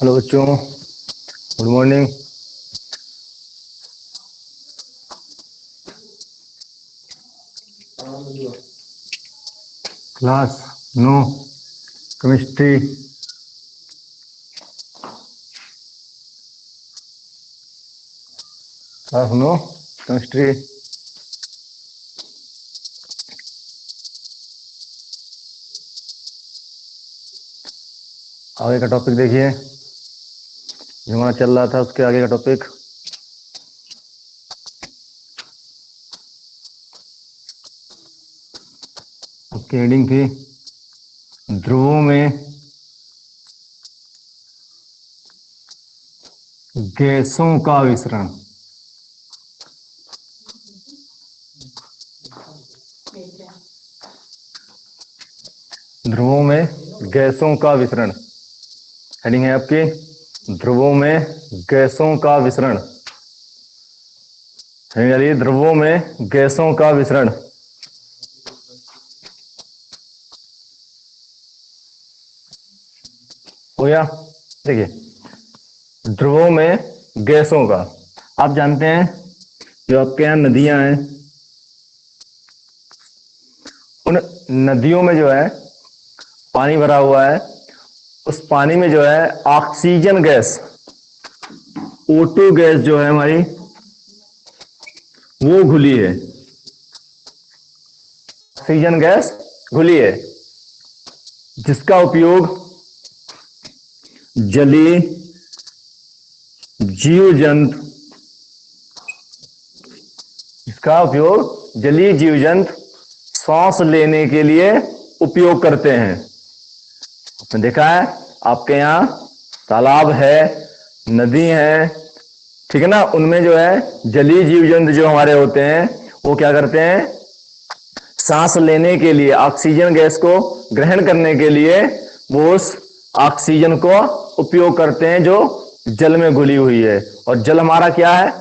Hello बच्चों, good morning. Class 9 chemistry. Class 9 chemistry. आगे का टॉपिक देखिए, जो हमारा चल रहा था उसके आगे का टॉपिक। उसकी हेडिंग थी ध्रुवों में गैसों का विसरण। ध्रुवों में गैसों का विसरण हेडिंग है आपकी, ध्रुवों में गैसों का विसरण। ध्रुवों में गैसों का विसरण। हो गया। देखिए, ध्रुवों में गैसों का, आप जानते हैं जो आपके यहाँ नदियां हैं, उन नदियों में जो है पानी भरा हुआ है, उस पानी में जो है ऑक्सीजन गैस, O2 गैस जो है हमारी, वो घुली है। ऑक्सीजन गैस घुली है, जिसका उपयोग जलीय जीव जंतु, इसका उपयोग जलीय जीव जंतु सांस लेने के लिए उपयोग करते हैं। आपने देखा है आपके यहाँ तालाब है, नदी है, ठीक है ना, उनमें जो है जलीय जीव जंतु जो हमारे होते हैं वो क्या करते हैं, सांस लेने के लिए, ऑक्सीजन गैस को ग्रहण करने के लिए वो उस ऑक्सीजन को उपयोग करते हैं जो जल में घुली हुई है। और जल हमारा क्या है,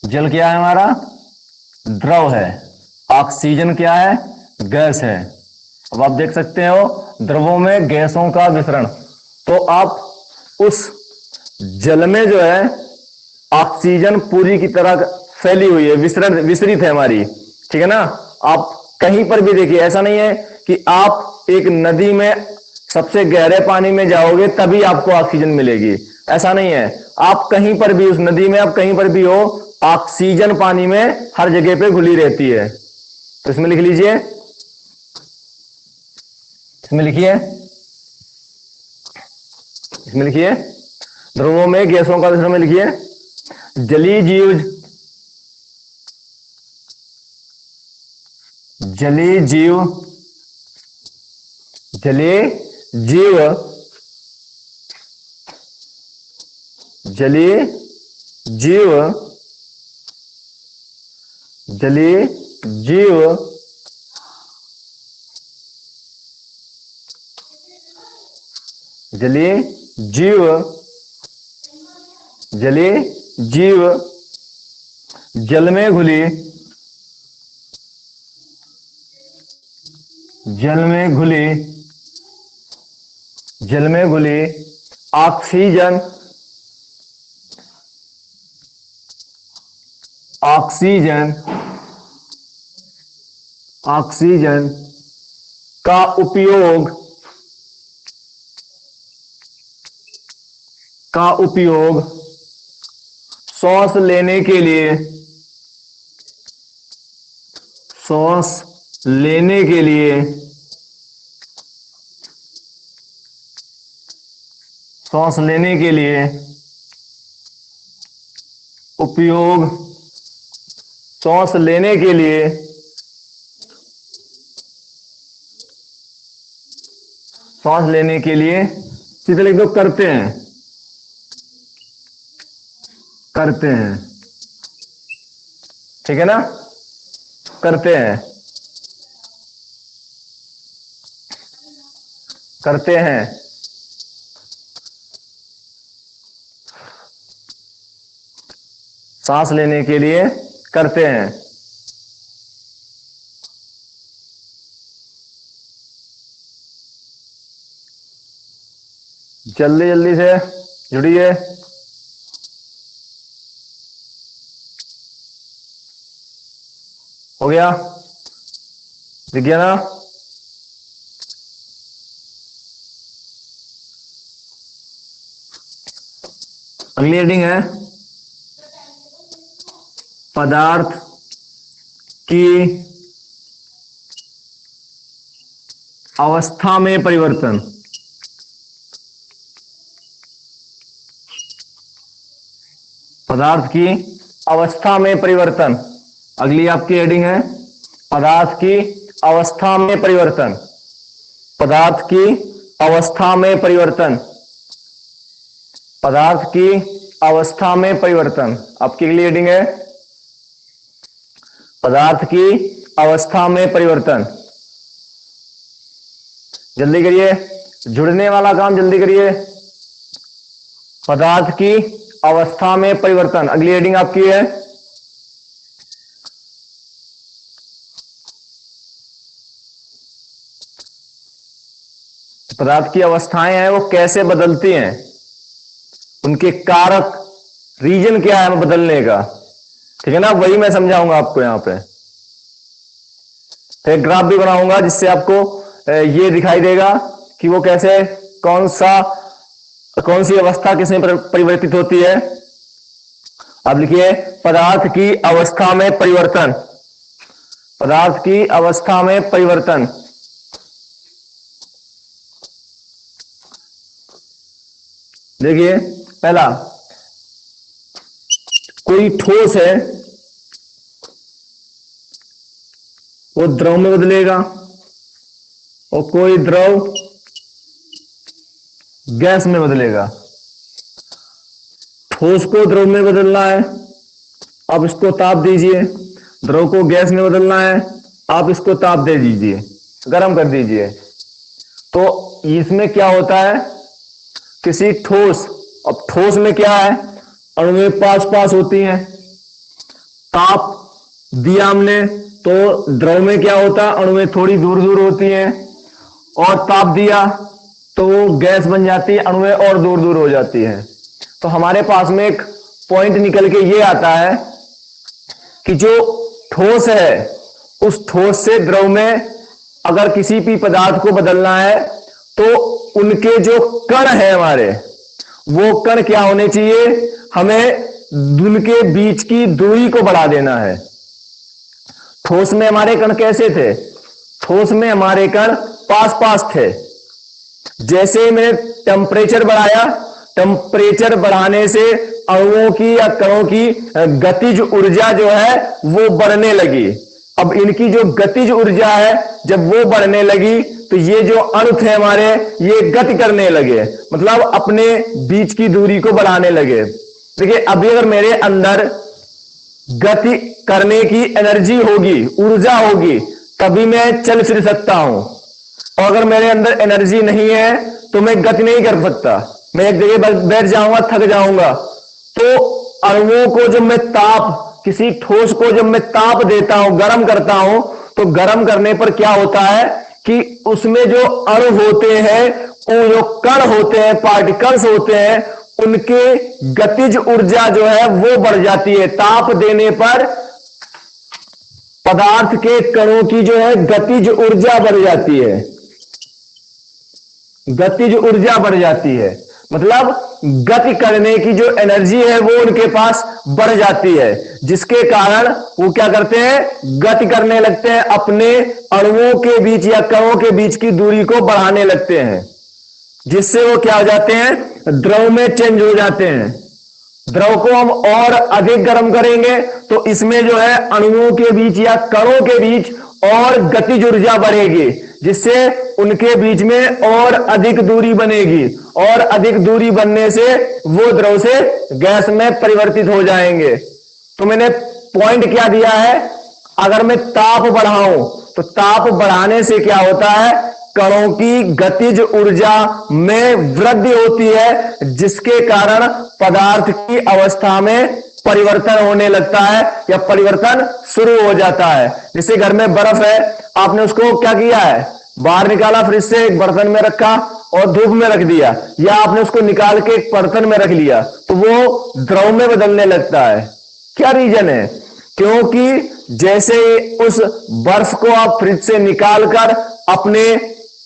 जल क्या है हमारा, द्रव है। ऑक्सीजन क्या है, गैस है। अब आप देख सकते हो द्रवों में गैसों का विसरण, तो आप उस जल में जो है ऑक्सीजन पूरी की तरह फैली हुई है, विसरित है हमारी, ठीक है ना। आप कहीं पर भी देखिए, ऐसा नहीं है कि आप एक नदी में सबसे गहरे पानी में जाओगे तभी आपको ऑक्सीजन मिलेगी, ऐसा नहीं है। आप कहीं पर भी, उस नदी में आप कहीं पर भी हो, ऑक्सीजन पानी में हर जगह पे घुली रहती है। तो इसमें लिख लीजिए, इसमें लिखिए, इसमें लिखिए ध्रुवों में गैसों का विसरण में लिखिए जलीय जीव, जलीय जीव, जलीय जीव, जलीय जीव, जलीय जीव जलीय जीव, जलीय जीव जल में घुली, जल में घुली, जल में घुली ऑक्सीजन, ऑक्सीजन, ऑक्सीजन का उपयोग, का उपयोग सांस लेने के लिए, सांस लेने के लिए, सांस लेने के लिए उपयोग, सांस लेने के लिए, सांस लेने के लिए सीधे लिख दो करते हैं, करते हैं, ठीक है ना, करते हैं, करते हैं। सांस लेने के लिए करते हैं। जल्दी जल्दी से जुड़िए। हो गया? दिख गया ना? अगली हेडिंग है पदार्थ की अवस्था में परिवर्तन। पदार्थ की अवस्था में परिवर्तन। अगली आपकी हेडिंग है पदार्थ की अवस्था में परिवर्तन। पदार्थ की अवस्था में परिवर्तन। पदार्थ की अवस्था में परिवर्तन। आपकी अगली हेडिंग है पदार्थ की अवस्था में परिवर्तन। जल्दी करिए, जुड़ने वाला काम जल्दी करिए। पदार्थ की अवस्था में परिवर्तन। अगली हेडिंग आपकी है पदार्थ की अवस्थाएं हैं वो कैसे बदलती हैं, उनके कारक, रीजन क्या है बदलने का। ठीक है ना? वही मैं समझाऊंगा आपको यहां पे। तो एक ग्राफ भी बनाऊंगा जिससे आपको ये दिखाई देगा कि वो कैसे, कौन सी अवस्था किसमें परिवर्तित होती है। अब लिखिए पदार्थ की अवस्था में परिवर्तन। पदार्थ की अवस्था में परिवर्तन। देखिए पहला, कोई ठोस है वो द्रव में बदलेगा और कोई द्रव गैस में बदलेगा। ठोस को द्रव में बदलना है, आप इसको ताप दीजिए। द्रव को गैस में बदलना है, आप इसको ताप दे दीजिए, गर्म कर दीजिए। तो इसमें क्या होता है, किसी ठोस, अब ठोस में क्या है, अणुएं पास पास होती हैं। ताप दिया हमने तो द्रव में क्या होता है, अणुएं थोड़ी दूर दूर होती हैं। और ताप दिया तो वो गैस बन जाती है, अणुएं और दूर दूर हो जाती हैं। तो हमारे पास में एक पॉइंट निकल के ये आता है कि जो ठोस है उस ठोस से द्रव में अगर किसी भी पदार्थ को बदलना है तो उनके जो कण है हमारे, वो कण क्या होने चाहिए, हमें उनके बीच की दूरी को बढ़ा देना है। ठोस में हमारे कण कैसे थे, ठोस में हमारे कण पास पास थे। जैसे ही मैंने टेम्परेचर बढ़ाया, टेम्परेचर बढ़ाने से अणुओं की या कणों की गतिज ऊर्जा जो है वो बढ़ने लगी। अब इनकी जो गतिज ऊर्जा है जब वो बढ़ने लगी तो ये जो अणु थे हमारे ये गति करने लगे, मतलब अपने बीच की दूरी को बढ़ाने लगे। देखिए अभी अगर मेरे अंदर गति करने की एनर्जी होगी, ऊर्जा होगी, तभी मैं चल फिर सकता हूं। और अगर मेरे अंदर एनर्जी नहीं है तो मैं गति नहीं कर सकता, मैं एक जगह बैठ जाऊंगा, थक जाऊंगा। तो अणुओं को जब मैं ताप, किसी ठोस को जब मैं ताप देता हूं, गर्म करता हूं, तो गर्म करने पर क्या होता है कि उसमें जो अणु होते हैं, वो जो कण होते हैं, पार्टिकल्स होते हैं, उनके गतिज ऊर्जा जो है वो बढ़ जाती है। ताप देने पर पदार्थ के कणों की जो है गतिज ऊर्जा बढ़ जाती है, गतिज ऊर्जा बढ़ जाती है, मतलब गति करने की जो एनर्जी है वो उनके पास बढ़ जाती है, जिसके कारण वो क्या करते हैं, गति करने लगते हैं, अपने अणुओं के बीच या कणों के बीच की दूरी को बढ़ाने लगते हैं, जिससे वो क्या हो जाते हैं, द्रव में चेंज हो जाते हैं। द्रव को हम और अधिक गर्म करेंगे तो इसमें जो है अणुओं के बीच या कणों के बीच और गतिज ऊर्जा बढ़ेगी, जिससे उनके बीच में और अधिक दूरी बनेगी, और अधिक दूरी बनने से वो द्रव से गैस में परिवर्तित हो जाएंगे। तो मैंने पॉइंट क्या दिया है, अगर मैं ताप बढ़ाऊं तो ताप बढ़ाने से क्या होता है, कणों की गतिज ऊर्जा में वृद्धि होती है, जिसके कारण पदार्थ की अवस्था में परिवर्तन होने लगता है या परिवर्तन शुरू हो जाता है। जैसे घर में बर्फ है, आपने उसको क्या किया है, बाहर निकाला, फ्रिज से एक बर्तन में रखा और धूप में रख दिया, या आपने उसको निकाल के एक बर्तन में रख लिया, तो वो द्रव में बदलने लगता है। क्या रीजन है? क्योंकि जैसे उस बर्फ को आप फ्रिज से निकालकर अपने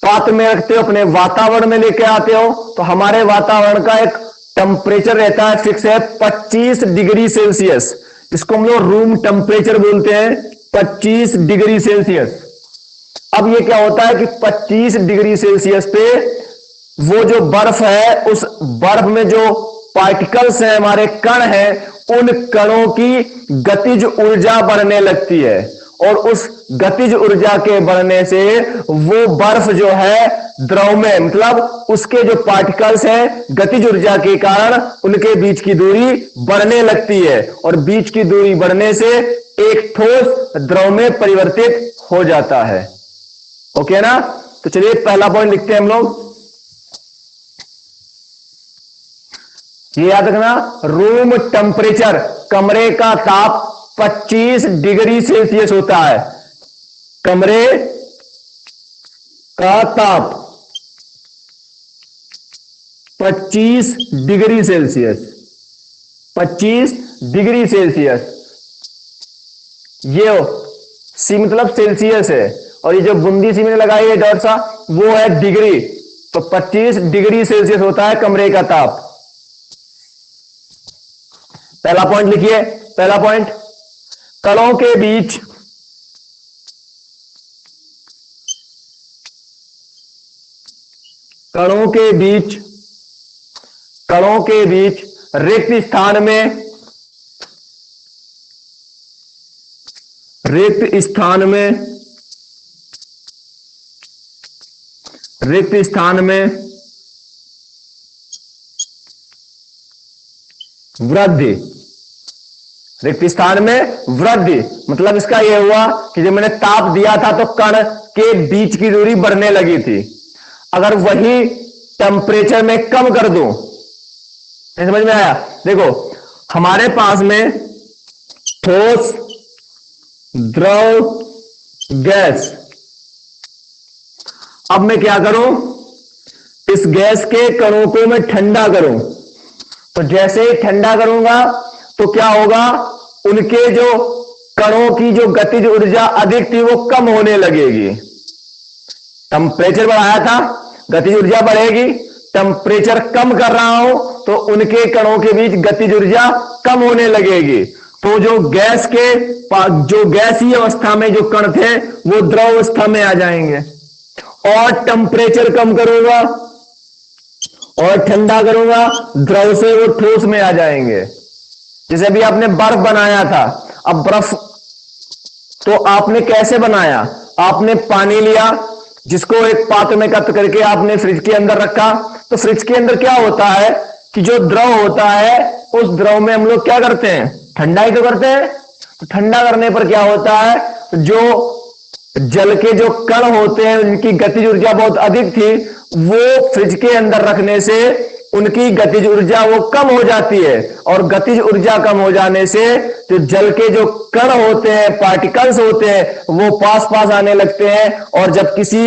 पात्र में रखते हो, अपने वातावरण में लेके आते हो, तो हमारे वातावरण का एक टेम्परेचर रहता है, फिक्स है 25 डिग्री सेल्सियस। इसको हम लोग रूम टेम्परेचर बोलते हैं, 25 डिग्री सेल्सियस। अब ये क्या होता है कि 25 डिग्री सेल्सियस पे वो जो बर्फ है, उस बर्फ में जो पार्टिकल्स हैं, हमारे कण हैं, उन कणों की गतिज ऊर्जा बढ़ने लगती है, और उस गतिज ऊर्जा के बढ़ने से वो बर्फ जो है द्रव में, मतलब उसके जो पार्टिकल्स हैं, गतिज ऊर्जा के कारण उनके बीच की दूरी बढ़ने लगती है, और बीच की दूरी बढ़ने से एक ठोस द्रव में परिवर्तित हो जाता है। ओके ना? तो चलिए पहला पॉइंट लिखते हैं हम लोग। ये याद रखना, रूम टेम्परेचर, कमरे का ताप 25 डिग्री सेल्सियस होता है। कमरे का ताप 25 डिग्री सेल्सियस, 25 डिग्री सेल्सियस। ये सी मतलब सेल्सियस है, और ये जो बूंदी सी मैंने लगाई है डॉट सा, वो है डिग्री। तो 25 डिग्री सेल्सियस होता है कमरे का ताप। पहला पॉइंट लिखिए। पहला पॉइंट, कणों के बीच कणों के बीच कणों के बीच रिक्त स्थान में रिक्त स्थान में रिक्त स्थान में वृद्धि। रिक्त स्थान में वृद्धि मतलब इसका यह हुआ कि जब मैंने ताप दिया था तो कण के बीच की दूरी बढ़ने लगी थी। अगर वही टेम्परेचर में कम कर दूं, समझ में आया? देखो, हमारे पास में ठोस, द्रव, गैस। अब मैं क्या करूं? इस गैस के कणों को मैं ठंडा करूं। तो जैसे ही ठंडा करूंगा तो क्या होगा? उनके जो कणों की जो गतिज ऊर्जा अधिक थी वो कम होने लगेगी। टेम्परेचर बढ़ाया था, गतिज ऊर्जा बढ़ेगी। टेम्परेचर कम कर रहा हूं तो उनके कणों के बीच गतिज ऊर्जा कम होने लगेगी। तो जो गैसीय अवस्था में जो कण थे वो द्रव अवस्था में आ जाएंगे। और टेम्परेचर कम करूंगा और ठंडा करूंगा, द्रव से वो ठोस में आ जाएंगे। जैसे अभी आपने बर्फ बनाया था, अब बर्फ तो आपने कैसे बनाया? आपने पानी लिया, जिसको एक पात्र में एकत्र करके आपने फ्रिज के अंदर रखा। तो फ्रिज के अंदर क्या होता है कि जो द्रव होता है, उस द्रव में हम लोग क्या करते हैं? ठंडा ही तो करते हैं। तो ठंडा करने पर क्या होता है? जो जल के जो कण होते हैं उनकी गतिज ऊर्जा बहुत अधिक थी, वो फ्रिज के अंदर रखने से उनकी गतिज ऊर्जा वो कम हो जाती है। और गतिज ऊर्जा कम हो जाने से जो जल के जो कण होते हैं, पार्टिकल्स होते हैं, वो पास पास आने लगते हैं। और जब किसी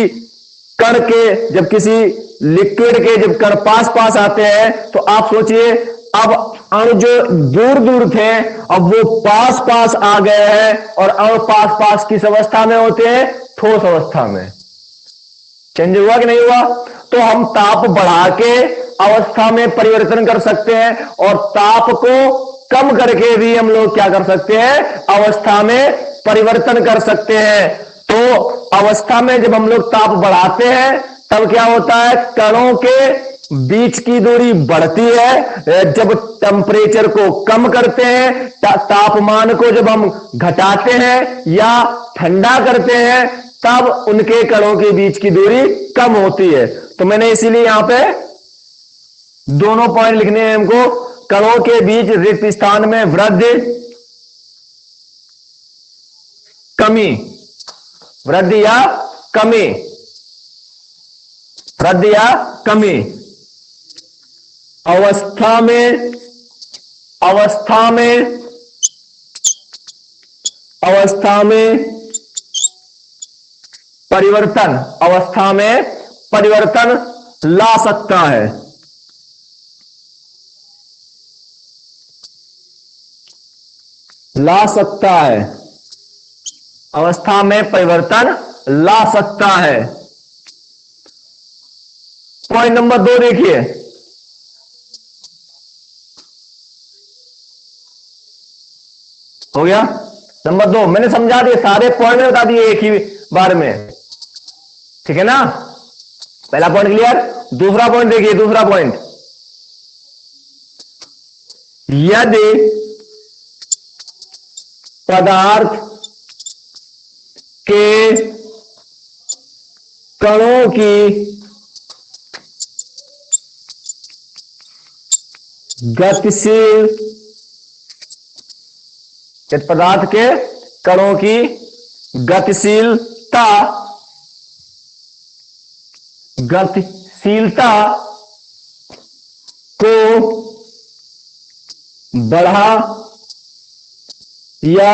लिक्विड के जब कण पास पास आते हैं, तो आप सोचिए, अब अणु जो दूर दूर थे अब वो पास पास आ गए हैं, और अणु पास पास किस अवस्था में होते हैं? ठोस अवस्था में। चेंज हुआ कि नहीं हुआ? तो हम ताप बढ़ा के अवस्था में परिवर्तन कर सकते हैं, और ताप को कम करके भी हम लोग क्या कर सकते हैं? अवस्था में परिवर्तन कर सकते हैं। तो अवस्था में जब हम लोग ताप बढ़ाते हैं तब क्या होता है? कणों के बीच की दूरी बढ़ती है। जब टेम्परेचर को कम करते हैं, तापमान को जब हम घटाते हैं या ठंडा करते हैं, तब उनके कणों के बीच की दूरी कम होती है। तो मैंने इसीलिए यहां पे दोनों पॉइंट लिखने हैं हमको। कणों के बीच रिक्त स्थान में वृद्धि, कमी, वृद्धि या कमी, वृद्धि या कमी। अवस्था में परिवर्तन, अवस्था में परिवर्तन ला सकता है। ला सकता है, अवस्था में परिवर्तन ला सकता है। पॉइंट नंबर 2 देखिए, हो गया। नंबर 2 मैंने समझा दिए, सारे पॉइंट में बता दिए एक ही बार में, ठीक है ना। पहला पॉइंट क्लियर। दूसरा पॉइंट देखिए, दूसरा पॉइंट, यदि पदार्थ के कणों की गतिशील, पदार्थ के कणों की गतिशीलता को बढ़ा या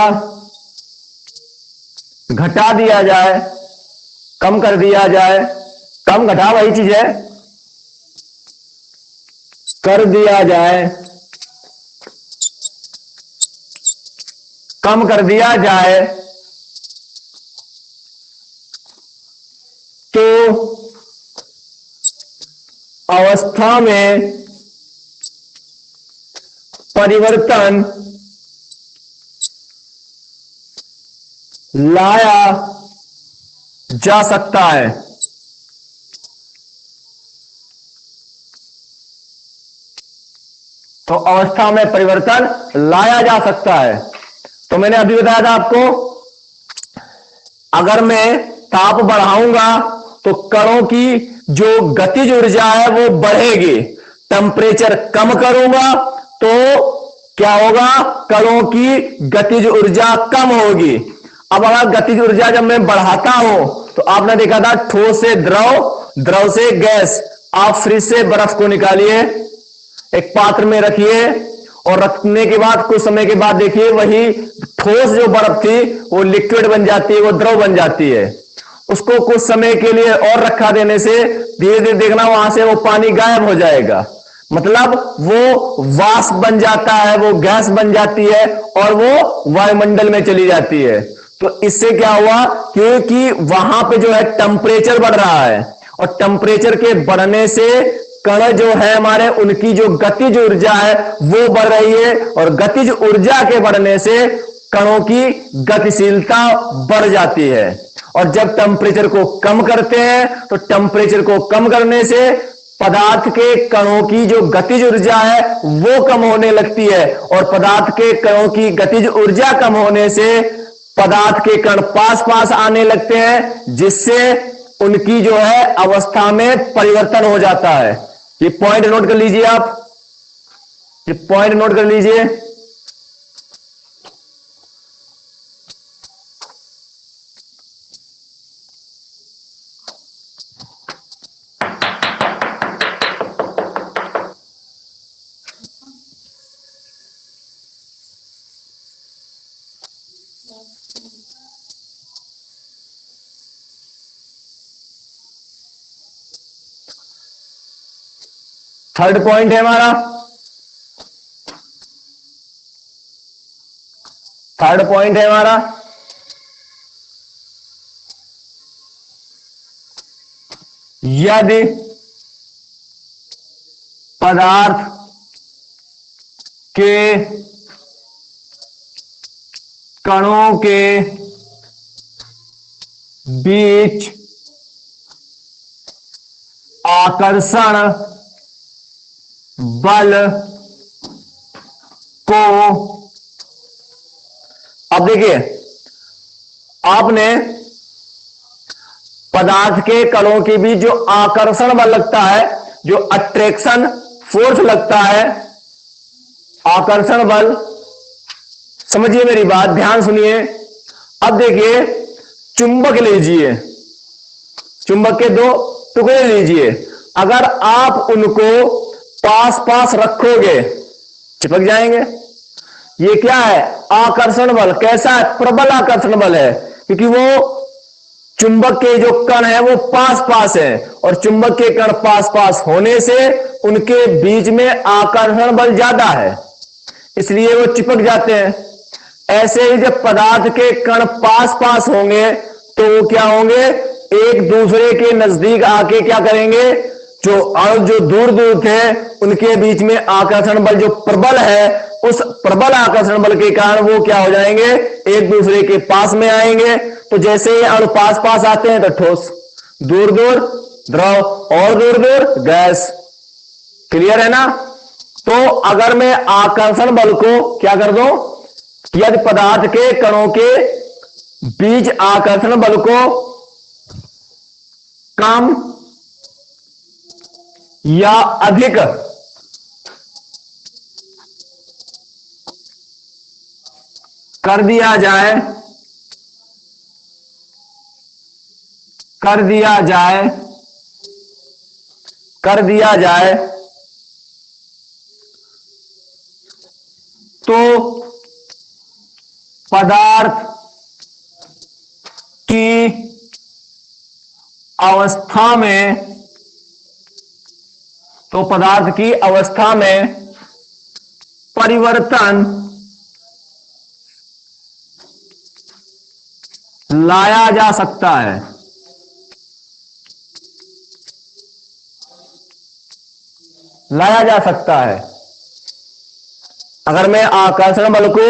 घटा दिया जाए, कम कर दिया जाए, कम घटा वही चीज है, कर दिया जाए, कम कर दिया जाए, तो अवस्था में परिवर्तन लाया जा सकता है। तो अवस्था में परिवर्तन लाया जा सकता है। तो मैंने अभी बताया था आपको, अगर मैं ताप बढ़ाऊंगा तो कणों की जो गतिज ऊर्जा है वो बढ़ेगी, टेम्परेचर कम करूंगा तो क्या होगा, कणों की गतिज ऊर्जा कम होगी। अब अगर गतिज ऊर्जा जब मैं बढ़ाता हूं तो आपने देखा था ठोस से द्रव, द्रव से गैस। आप फ्रिज से बर्फ को निकालिए, एक पात्र में रखिए और रखने के बाद कुछ समय के बाद देखिए वही ठोस जो बर्फ थी वो लिक्विड बन जाती है, वो द्रव बन जाती है। उसको कुछ समय के लिए और रखा देने से धीरे धीरे देखना वहां से वो पानी गायब हो जाएगा, मतलब वो वाष्प बन जाता है, वो गैस बन जाती है और वो वायुमंडल में चली जाती है। तो इससे क्या हुआ, क्योंकि वहां पे जो है टेम्परेचर बढ़ रहा है और टेम्परेचर के बढ़ने से कण जो है हमारे, उनकी जो गतिज ऊर्जा है वो बढ़ रही है और गतिज ऊर्जा के बढ़ने से कणों की गतिशीलता बढ़ जाती है। और जब टेम्परेचर को कम करते हैं तो टेम्परेचर को कम करने से पदार्थ के कणों की जो गतिज ऊर्जा है वो कम होने लगती है और पदार्थ के कणों की गतिज ऊर्जा कम होने से पदार्थ के कण पास पास आने लगते हैं, जिससे उनकी जो है अवस्था में परिवर्तन हो जाता है। ये पॉइंट नोट कर लीजिए आप, ये पॉइंट नोट कर लीजिए। थर्ड पॉइंट है हमारा, थर्ड पॉइंट है हमारा, यदि पदार्थ के कणों के बीच आकर्षण बल को, अब देखिए आपने पदार्थ के कणों के बीच जो आकर्षण बल लगता है, जो अट्रैक्शन फोर्स लगता है, आकर्षण बल, समझिए मेरी बात, ध्यान सुनिए। अब देखिए चुंबक लीजिए, चुंबक के दो टुकड़े लीजिए, अगर आप उनको पास पास रखोगे चिपक जाएंगे। ये क्या है, आकर्षण बल। कैसा है, प्रबल आकर्षण बल है, क्योंकि वो चुंबक के जो कण है वो पास पास है, और चुंबक के कण पास पास होने से उनके बीच में आकर्षण बल ज्यादा है, इसलिए वो चिपक जाते हैं। ऐसे ही जब पदार्थ के कण पास पास होंगे तो वो क्या होंगे, एक दूसरे के नजदीक आके क्या करेंगे, जो दूर दूर थे उनके बीच में आकर्षण बल जो प्रबल है, उस प्रबल आकर्षण बल के कारण वो क्या हो जाएंगे, एक दूसरे के पास में आएंगे। तो जैसे ही अणु पास पास आते हैं तो ठोस, दूर दूर द्रव, और दूर दूर गैस। क्लियर है ना? तो अगर मैं आकर्षण बल को क्या कर दूं, यदि पदार्थ के कणों के बीच आकर्षण बल को कम या अधिक कर दिया जाए, कर दिया जाए, कर दिया जाए, तो पदार्थ की अवस्था में, तो पदार्थ की अवस्था में परिवर्तन लाया जा सकता है। लाया जा सकता है। अगर मैं आकर्षण बल को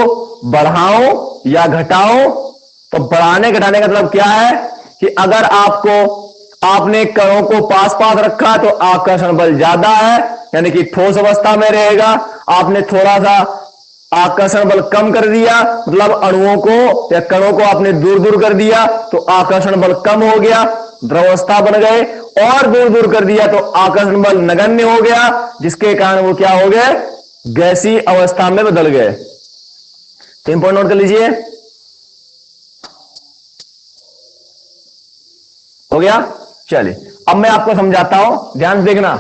बढ़ाऊं या घटाऊं, तो बढ़ाने घटाने का मतलब क्या है कि अगर आपने कणों को पास पास रखा तो आकर्षण बल ज्यादा है, यानी कि ठोस अवस्था में रहेगा। आपने थोड़ा सा आकर्षण बल कम कर दिया, मतलब अणुओं को या कणों को आपने दूर दूर कर दिया तो आकर्षण बल कम हो गया, द्रवावस्था बन गए। और दूर दूर कर दिया तो आकर्षण बल नगण्य हो गया, जिसके कारण वो क्या हो गए, गैसीय अवस्था में बदल गए। तीन पॉइंट नोट कर लीजिए। हो गया? चलिए अब मैं आपको समझाता हूं, ध्यान से देखना।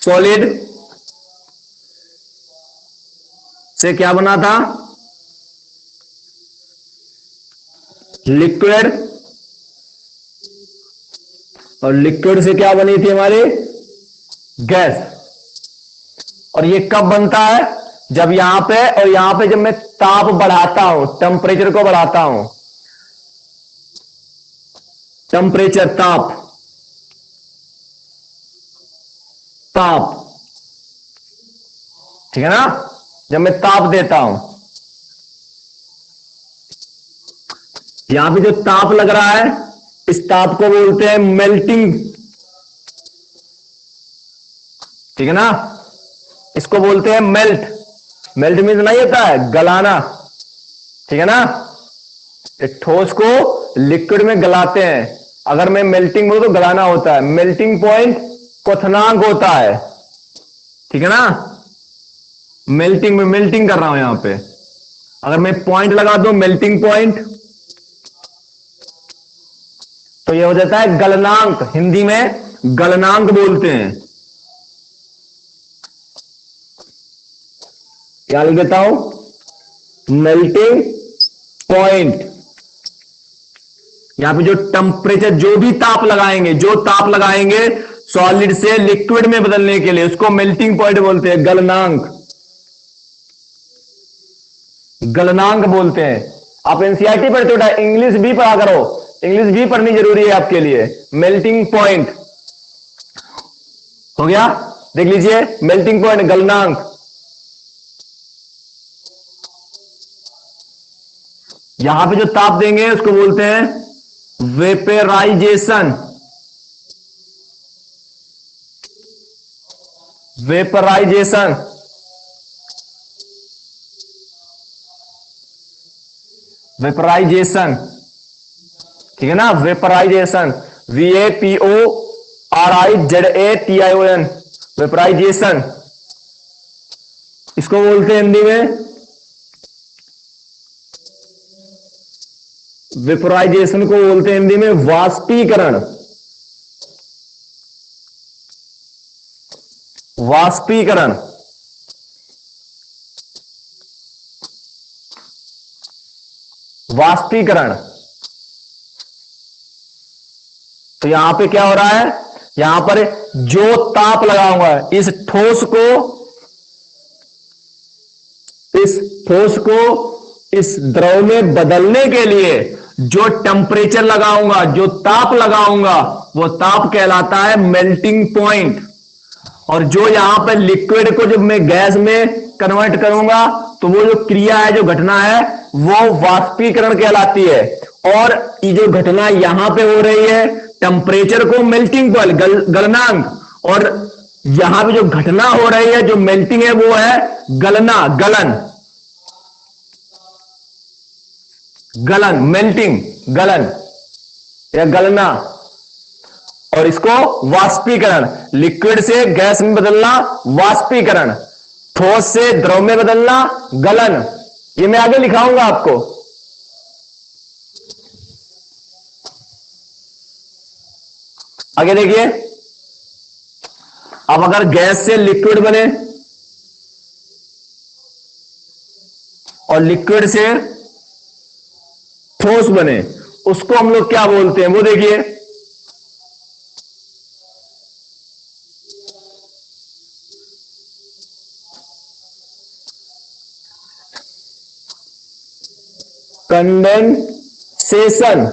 सॉलिड से क्या बना था, लिक्विड, और लिक्विड से क्या बनी थी हमारी, गैस। और ये कब बनता है, जब यहां पे और यहां पे जब मैं ताप बढ़ाता हूं, टेम्परेचर को बढ़ाता हूं, टेम्परेचर, ताप, ताप, ठीक है ना, जब मैं ताप देता हूं, यहां पे जो ताप लग रहा है इस ताप को बोलते हैं मेल्टिंग, ठीक है ना, इसको बोलते हैं मेल्ट। मेल्ट मीन्स नहीं होता है गलाना, ठीक है ना, एक ठोस को लिक्विड में गलाते हैं। अगर मैं मेल्टिंग बोलूं तो गलाना होता है। मेल्टिंग पॉइंट क्वथनांक होता है, ठीक है ना, मेल्टिंग में मेल्टिंग कर रहा हूं यहां पे। अगर मैं पॉइंट लगा दूं मेल्टिंग पॉइंट, तो यह हो जाता है गलनांक, हिंदी में गलनांक बोलते हैं। क्या लिख देता हूं, मेल्टिंग पॉइंट। यहां पे जो टेम्परेचर, जो भी ताप लगाएंगे, जो ताप लगाएंगे सॉलिड से लिक्विड में बदलने के लिए, उसको मेल्टिंग पॉइंट बोलते हैं, गलनांक, गलनांक बोलते हैं। आप एनसीईआरटी पढ़ते हो, इंग्लिश भी पढ़ा करो, इंग्लिश भी पढ़नी जरूरी है आपके लिए। मेल्टिंग पॉइंट हो गया, देख लीजिए, मेल्टिंग पॉइंट, गलनांक। यहां पे जो ताप देंगे उसको बोलते हैं वेपराइजेशन, वेपराइजेशन, वेपराइजेशन, ठीक है ना, वेपराइजेशन, VAPORIZATION, वेपराइजेशन। इसको बोलते हैं हिंदी में, वेपराइजेशन को बोलते हैं हिंदी में वाष्पीकरण, वाष्पीकरण। वाष्पीकरण। तो यहां पे क्या हो रहा है, यहां पर जो ताप लगाऊंगा इस ठोस को इस द्रव में बदलने के लिए जो टेम्परेचर लगाऊंगा, जो ताप लगाऊंगा, वो ताप कहलाता है मेल्टिंग पॉइंट। और जो यहां पर लिक्विड को जब मैं गैस में कन्वर्ट करूंगा तो वो जो क्रिया है, जो घटना है, वो वाष्पीकरण कहलाती है। और ये जो घटना यहां पे हो रही है, टेम्परेचर को मेल्टिंग पॉइंट, गलनांक, और यहां पे जो घटना हो रही है, जो मेल्टिंग है, वो है गलन, मेल्टिंग, गलन या गलना। और इसको वाष्पीकरण, लिक्विड से गैस में बदलना वाष्पीकरण, ठोस से द्रव में बदलना गलन। ये मैं आगे लिखाऊंगा आपको। आगे देखिए, अब अगर गैस से लिक्विड बने और लिक्विड से ठोस बने, उसको हम लोग क्या बोलते हैं, वो देखिए। कंडेंसेशन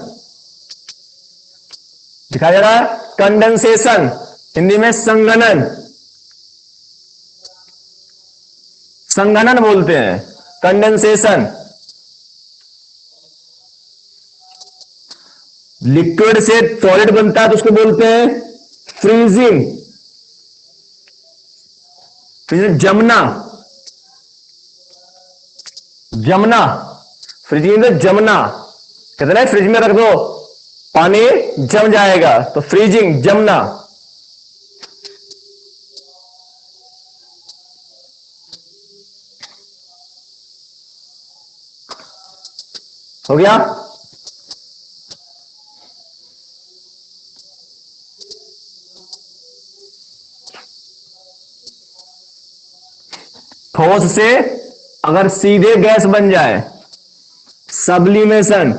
दिखाया जा रहा है, कंडेंसेशन, हिंदी में संघनन बोलते हैं, कंडेंसेशन। लिक्विड से सॉलिड बनता है तो उसको बोलते हैं फ्रीजिंग, जमना, फ्रीजिंग में जमना। कहते हैं फ्रिज में रख दो पानी जम जाएगा, तो फ्रीजिंग, जमना। हो गया। ठोस से अगर सीधे गैस बन जाए, सब्लिमेशन,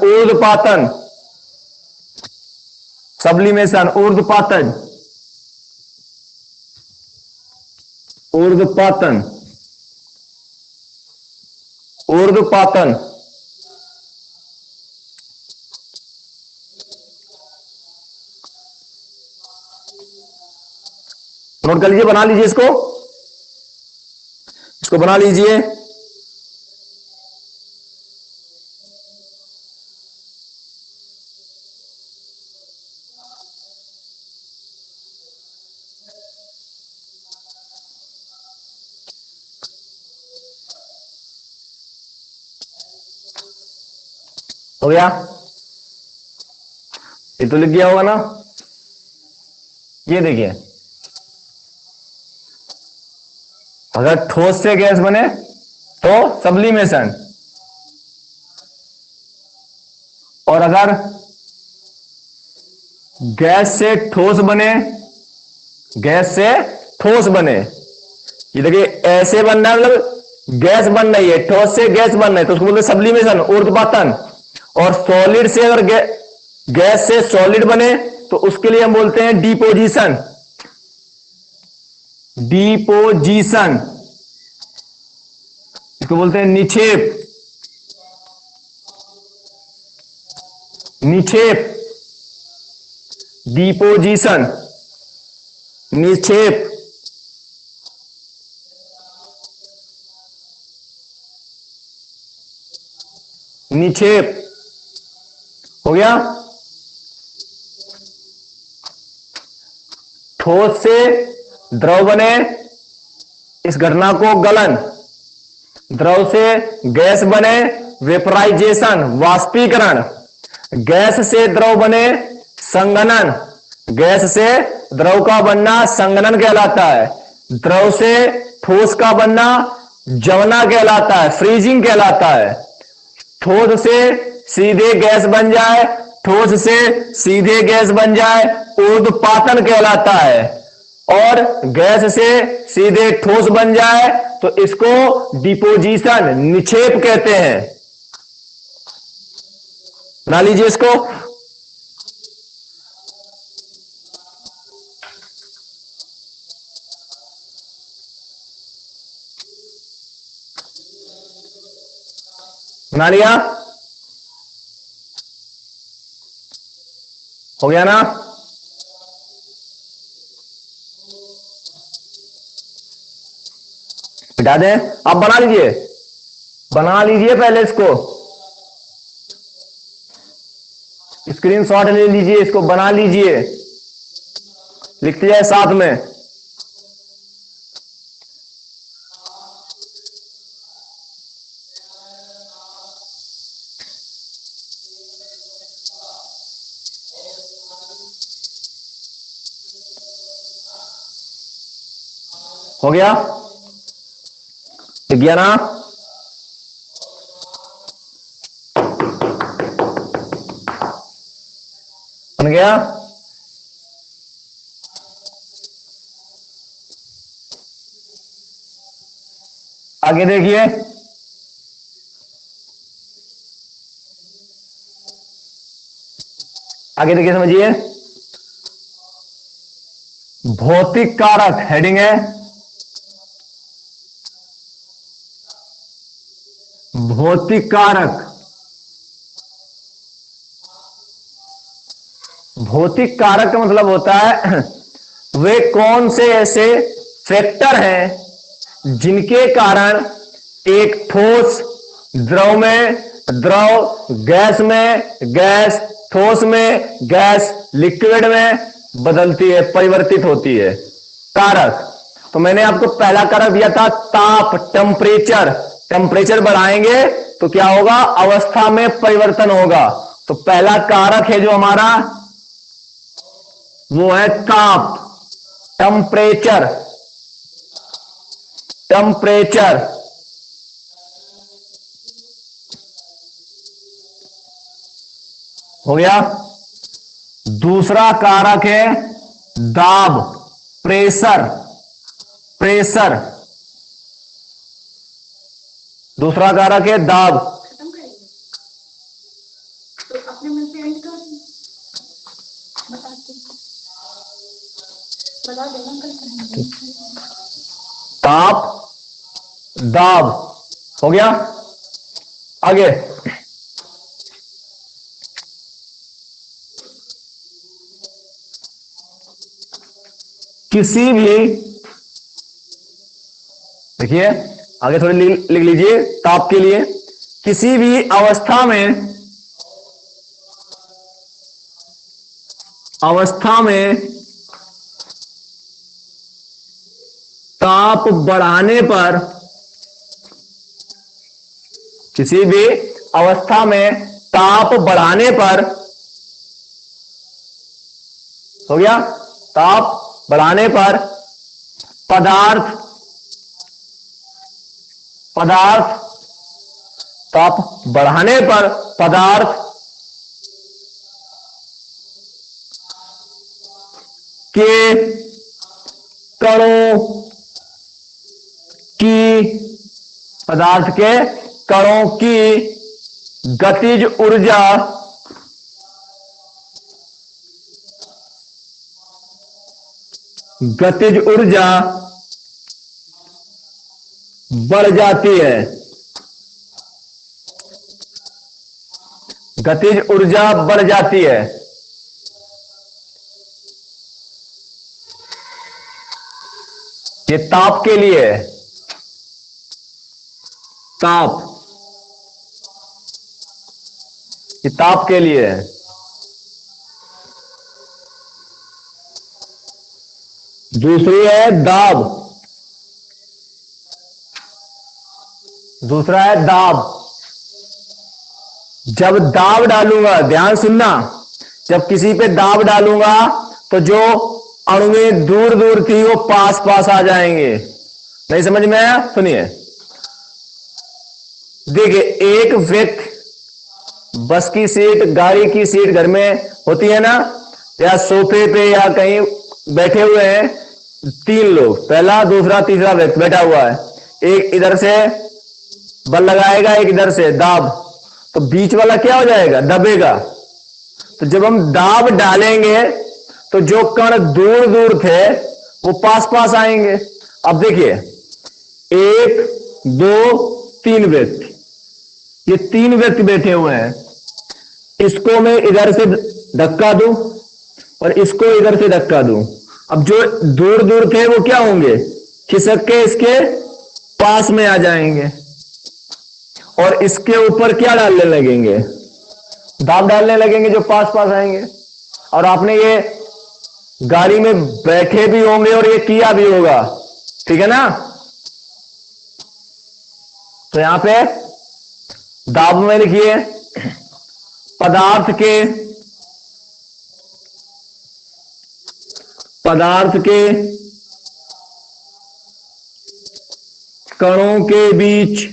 ऊर्ध्वपातन, ऊर्ध्वपातन। नोट कर लीजिए, बना लीजिए, इसको बना लीजिए। हो गया, ये तो लिख गया होगा ना। ये देखिए, अगर ठोस से गैस बने तो सब्लिमेशन, और अगर गैस से ठोस बने, ये देखिए ऐसे बन रहा है, मतलब गैस बन रही है, ठोस से गैस बन रही है, तो उसको बोलते हैं सब्लिमेशन, ऊर्ध्वपातन। और सॉलिड से अगर गैस से सॉलिड बने तो उसके लिए हम बोलते हैं डिपोजिशन, इसको बोलते हैं निक्षेप, डिपोजिशन, निक्षेप। हो गया। ठोस से द्रव बने, इस घटना को गलन, द्रव से गैस बने, वेपराइजेशन, वाष्पीकरण, गैस से द्रव बने, संघनन, गैस से द्रव का बनना संघनन कहलाता है, द्रव से ठोस का बनना जमना कहलाता है, फ्रीजिंग कहलाता है। ठोस से सीधे गैस बन जाए, ऊर्ध्वपातन कहलाता है। और गैस से सीधे ठोस बन जाए तो इसको डिपोजिशन, निक्षेप कहते हैं। बना लीजिए इसको। बना लिया? हो गया ना? मिटा दें? आप बना लीजिए, बना लीजिए पहले इसको, स्क्रीनशॉट ले लीजिए, इसको बना लीजिए, लिख लिया साथ में। हो गया? लिख गया ना? बन गया? आगे देखिए, आगे देखिए, समझिए। भौतिक कारक हेडिंग है, भौतिक कारक। भौतिक कारक का मतलब होता है वे कौन से ऐसे फैक्टर हैं जिनके कारण एक ठोस द्रव में, द्रव गैस में, गैस ठोस में, गैस लिक्विड में बदलती है, परिवर्तित होती है। कारक तो मैंने आपको पहला कारक दिया था ताप, टेम्परेचर। टेम्परेचर बढ़ाएंगे तो क्या होगा? अवस्था में परिवर्तन होगा। तो पहला कारक है जो हमारा, वो है ताप, टेम्परेचर। टेम्परेचर हो गया। दूसरा कारक है दाब, प्रेशर। प्रेशर दूसरा कारक है दाब। खत्म करेंगे तो अपने मन से एंड कर बताते बता देना कल करेंगे। ताप, दाब हो गया। आगे किसी भी, देखिए आगे थोड़ी लिख लीजिए ताप के लिए। किसी भी अवस्था में, अवस्था में ताप बढ़ाने पर, किसी भी अवस्था में ताप बढ़ाने पर, हो गया, ताप बढ़ाने पर पदार्थ, पदार्थ ताप बढ़ाने पर पदार्थ के कणों की, पदार्थ के कणों की गतिज ऊर्जा गतिज ऊर्जा बढ़ जाती है। गतिज ऊर्जा बढ़ जाती है। ये ताप के लिए है। ताप, ये ताप के लिए है। दूसरी है दाब, दूसरा है दाब। जब दाब डालूंगा, ध्यान सुनना, जब किसी पे दाब डालूंगा तो जो अणुएं दूर दूर थी वो पास पास आ जाएंगे। नहीं समझ में आया? सुनिए, देखिए एक व्यक्ति, बस की सीट, गाड़ी की सीट घर में होती है ना, या सोफे पे या कहीं बैठे हुए हैं, तीन लोग, पहला दूसरा तीसरा व्यक्ति बैठा हुआ है। एक इधर से बल लगाएगा, एक इधर से दाब, तो बीच वाला क्या हो जाएगा, दबेगा। तो जब हम दाब डालेंगे तो जो कण दूर दूर थे वो पास पास आएंगे। अब देखिए, एक दो तीन व्यक्ति, ये तीन व्यक्ति बैठे हुए हैं। इसको मैं इधर से धक्का दूं और इसको इधर से धक्का दूं। अब जो दूर दूर थे वो क्या होंगे, खिसक के इसके पास में आ जाएंगे और इसके ऊपर क्या डालने लगेंगे, दाब डालने लगेंगे, जो पास पास आएंगे। और आपने ये गाड़ी में बैठे भी होंगे और ये किया भी होगा, ठीक है ना। तो यहां पे दाब में लिखिए, पदार्थ के कणों के बीच,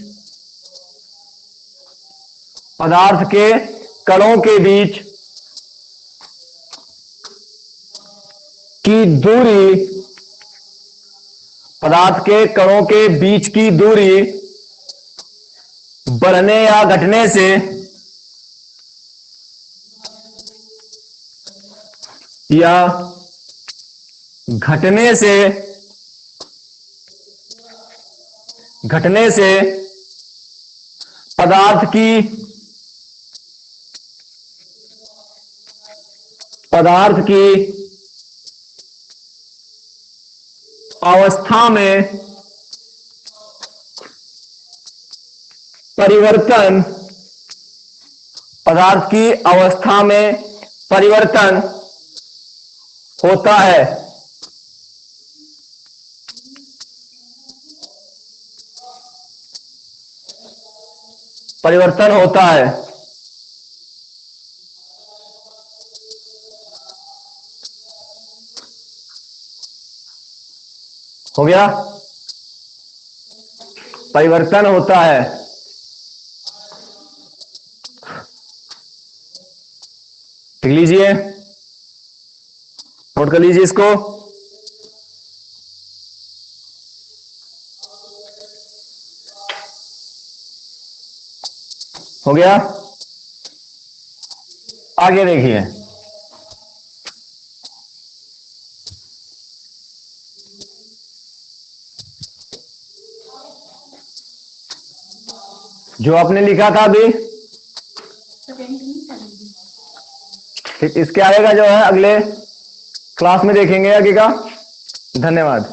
पदार्थ के कणों के बीच की दूरी, पदार्थ के कणों के बीच की दूरी बढ़ने या घटने से या घटने से पदार्थ की अवस्था में परिवर्तन, पदार्थ की अवस्था में परिवर्तन होता है। परिवर्तन होता है। हो गया, परिवर्तन होता है। लिख लीजिए, नोट कर लीजिए इसको। हो गया, आगे देखिए। जो आपने लिखा था अभी, ठीक, इसके आगे का जो है अगले क्लास में देखेंगे आगे का। धन्यवाद।